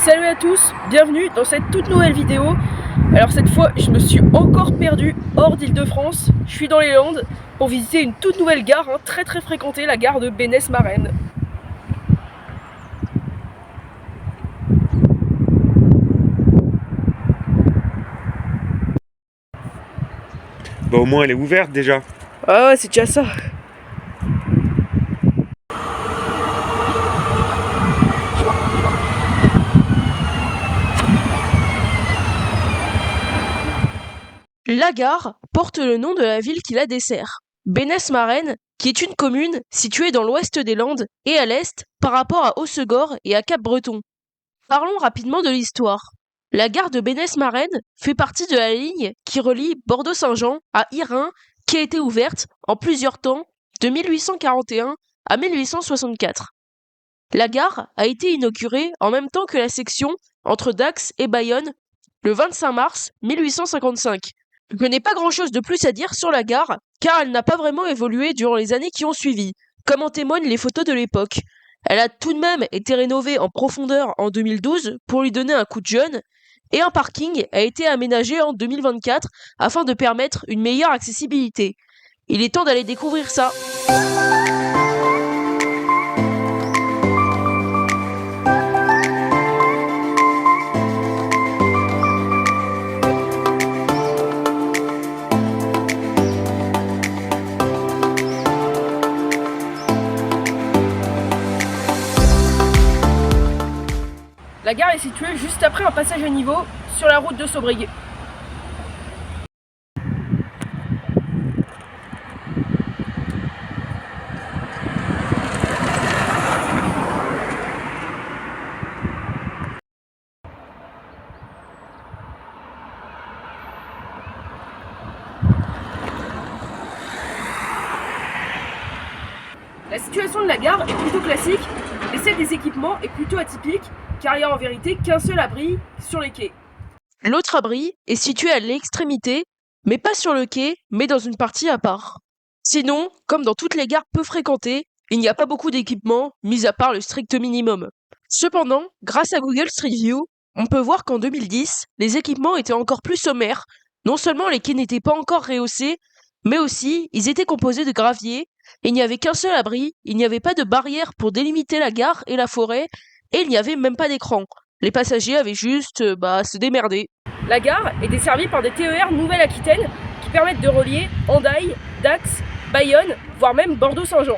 Salut à tous, bienvenue dans cette toute nouvelle vidéo. Alors cette fois, je me suis encore perdu hors d'Île-de-France. Je suis dans les Landes pour visiter une toute nouvelle gare, très fréquentée, la gare de Bénesse-Marennes. Bah au moins elle est ouverte déjà. Ah ouais, c'est déjà ça. La gare porte le nom de la ville qui la dessert, Bénesse-Marennes, qui est une commune située dans l'ouest des Landes et à l'est par rapport à Hossegor et à Cap-Breton. Parlons rapidement de l'histoire. La gare de Bénesse-Marennes fait partie de la ligne qui relie Bordeaux-Saint-Jean à Irun, qui a été ouverte en plusieurs temps de 1841 à 1864. La gare a été inaugurée en même temps que la section entre Dax et Bayonne le 25 mars 1855. Je n'ai pas grand-chose de plus à dire sur la gare, car elle n'a pas vraiment évolué durant les années qui ont suivi, comme en témoignent les photos de l'époque. Elle a tout de même été rénovée en profondeur en 2012 pour lui donner un coup de jeune, et un parking a été aménagé en 2024 afin de permettre une meilleure accessibilité. Il est temps d'aller découvrir ça. La gare est située juste après un passage à niveau sur la route de Sobrig. La situation de la gare est plutôt classique, et celle des équipements est plutôt atypique, car il n'y a en vérité qu'un seul abri sur les quais. L'autre abri est situé à l'extrémité, mais pas sur le quai, mais dans une partie à part. Sinon, comme dans toutes les gares peu fréquentées, il n'y a pas beaucoup d'équipements, mis à part le strict minimum. Cependant, grâce à Google Street View, on peut voir qu'en 2010, les équipements étaient encore plus sommaires. Non seulement les quais n'étaient pas encore rehaussés, mais aussi ils étaient composés de gravier, et il n'y avait qu'un seul abri, il n'y avait pas de barrière pour délimiter la gare et la forêt, et il n'y avait même pas d'écran. Les passagers avaient juste à se démerder. La gare est desservie par des TER Nouvelle-Aquitaine qui permettent de relier Hendaye, Dax, Bayonne, voire même Bordeaux-Saint-Jean.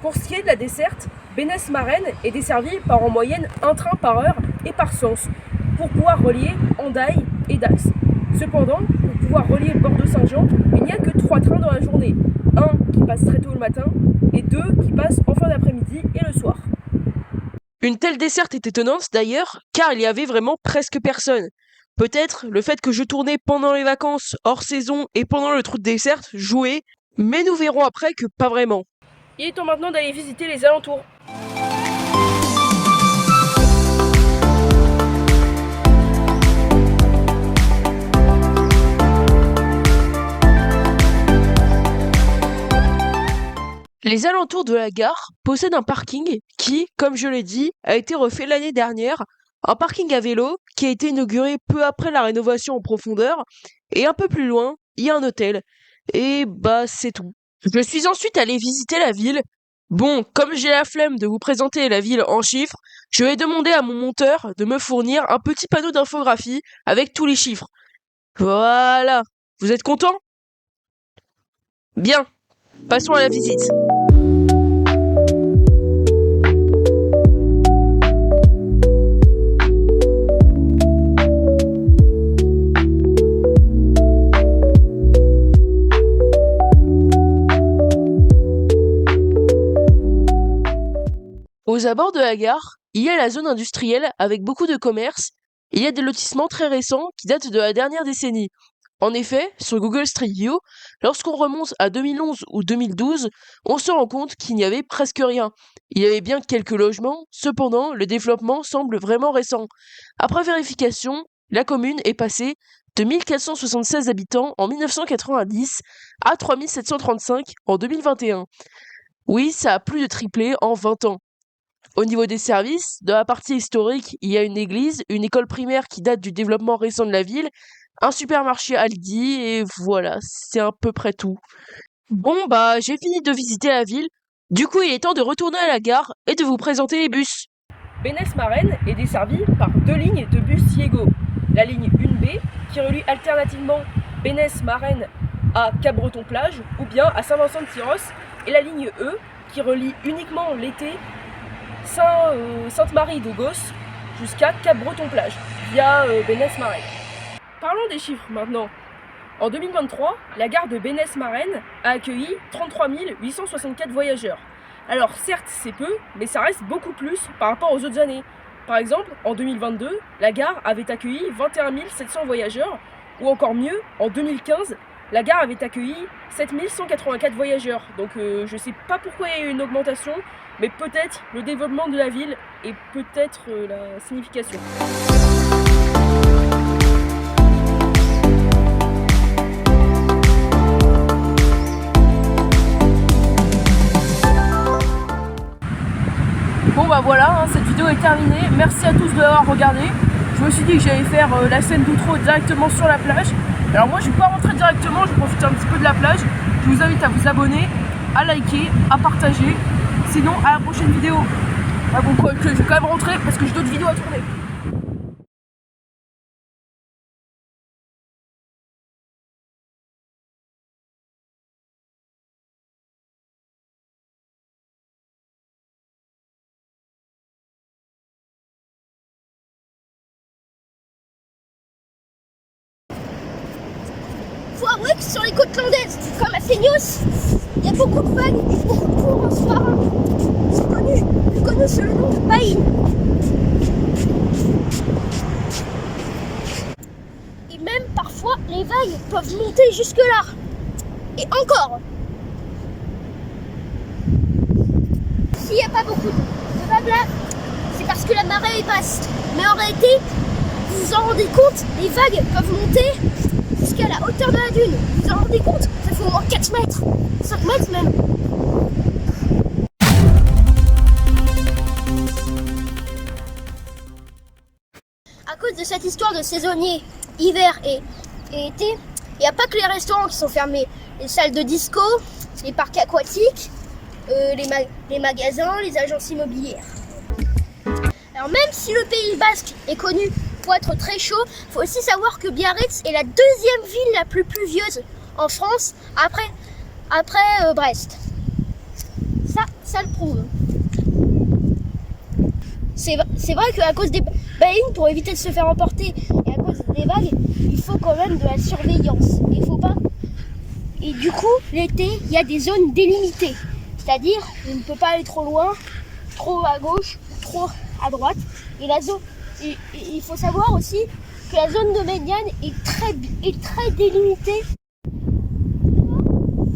Pour ce qui est de la desserte, Bénesse-Marennes est desservie par en moyenne un train par heure et par sens, pour pouvoir relier Hendaye et Dax. Cependant, pour pouvoir relier Bordeaux-Saint-Jean, il n'y a que 3 trains dans la journée. Un qui passe très tôt le matin et 2 qui passent en fin d'après-midi et le soir. Une telle desserte est étonnante d'ailleurs, car il y avait vraiment presque personne. Peut-être le fait que je tournais pendant les vacances, hors saison et pendant le trou de desserte jouait, mais nous verrons après que pas vraiment. Il est temps maintenant d'aller visiter les alentours. Les alentours de la gare possèdent un parking qui, comme je l'ai dit, a été refait l'année dernière. Un parking à vélo qui a été inauguré peu après la rénovation en profondeur. Et un peu plus loin, il y a un hôtel. Et c'est tout. Je suis ensuite allé visiter la ville. Bon, comme j'ai la flemme de vous présenter la ville en chiffres, je vais demander à mon monteur de me fournir un petit panneau d'infographie avec tous les chiffres. Voilà. Vous êtes content? Bien. Passons à la visite. Aux abords de la gare, il y a la zone industrielle avec beaucoup de commerces. Il y a des lotissements très récents qui datent de la dernière décennie. En effet, sur Google Street View, lorsqu'on remonte à 2011 ou 2012, on se rend compte qu'il n'y avait presque rien. Il y avait bien quelques logements, cependant, le développement semble vraiment récent. Après vérification, la commune est passée de 1476 habitants en 1990 à 3735 en 2021. Oui, ça a plus de triplé en 20 ans. Au niveau des services, dans la partie historique, il y a une église, une école primaire qui date du développement récent de la ville, un supermarché Aldi, et voilà, c'est à peu près tout. Bon, bah, j'ai fini de visiter la ville. Du coup, il est temps de retourner à la gare et de vous présenter les bus. Bénesse-Marennes est desservie par 2 lignes de bus Siego. La ligne 1B qui relie alternativement Bénesse-Marennes à Cap-Breton-Plage ou bien à Saint-Vincent-de-Tyrosse, et la ligne E qui relie uniquement l'été Sainte-Marie-de-Gosse jusqu'à Cap-Breton-Plage via Bénesse-Marennes. Parlons des chiffres maintenant. En 2023, la gare de Bénesse-Marennes a accueilli 33 864 voyageurs. Alors certes c'est peu, mais ça reste beaucoup plus par rapport aux autres années. Par exemple, en 2022, la gare avait accueilli 21 700 voyageurs, ou encore mieux, en 2015, la gare avait accueilli 7 184 voyageurs. Donc je sais pas pourquoi il y a eu une augmentation, mais peut-être le développement de la ville et peut-être la signification. Bon bah voilà, cette vidéo est terminée. Merci à tous de l'avoir regardé. Je me suis dit que j'allais faire la scène d'outro directement sur la plage. Alors moi je ne vais pas rentrer directement, je vais profiter un petit peu de la plage. Je vous invite à vous abonner, à liker, à partager. Sinon à la prochaine vidéo. Ah bon, quoi, je vais quand même rentrer parce que j'ai d'autres vidéos à tourner. Faut avouer que sur les côtes landaises, comme à Feignos, il y a beaucoup de vagues et beaucoup de courants sous-marins. C'est connu, plus connu sous le nom de baïnes. Et même parfois, les vagues peuvent monter jusque-là. Et encore. S'il n'y a pas beaucoup de vagues là, c'est parce que la marée est basse. Mais en réalité, vous vous en rendez compte, les vagues peuvent monter jusqu'à la hauteur de la dune. Vous vous en rendez compte? Ça fait au moins 4 mètres, 5 mètres même. À cause de cette histoire de saisonniers, hiver et été, il n'y a pas que les restaurants qui sont fermés. Les salles de disco, les parcs aquatiques, les magasins, les agences immobilières. Alors même si le Pays Basque est connu pour être très chaud, il faut aussi savoir que Biarritz est la deuxième ville la plus pluvieuse en France après Brest. Ça le prouve. C'est vrai qu'à cause des baïnes, pour éviter de se faire emporter et à cause des vagues, il faut quand même de la surveillance. Il faut pas. Et du coup, l'été, il y a des zones délimitées. C'est-à-dire, on ne peut pas aller trop loin, trop à gauche, trop à droite. Et il faut savoir aussi que la zone de médiane est très délimitée.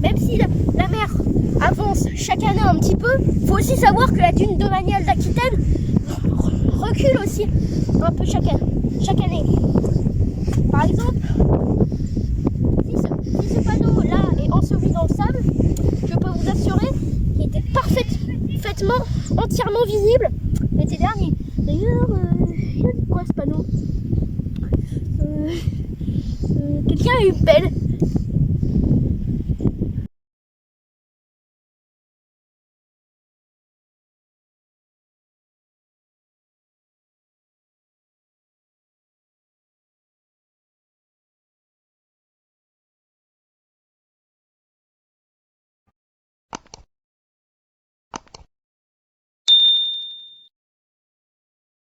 Même si la mer avance chaque année un petit peu, il faut aussi savoir que la dune domaniale d'Aquitaine recule aussi un peu chaque année. Par exemple, si ce panneau-là est enseveli dans le sable, je peux vous assurer qu'il était parfaitement, entièrement visible l'été dernier. D'ailleurs, il y a quoi ce panneau? Quelqu'un a eu une pelle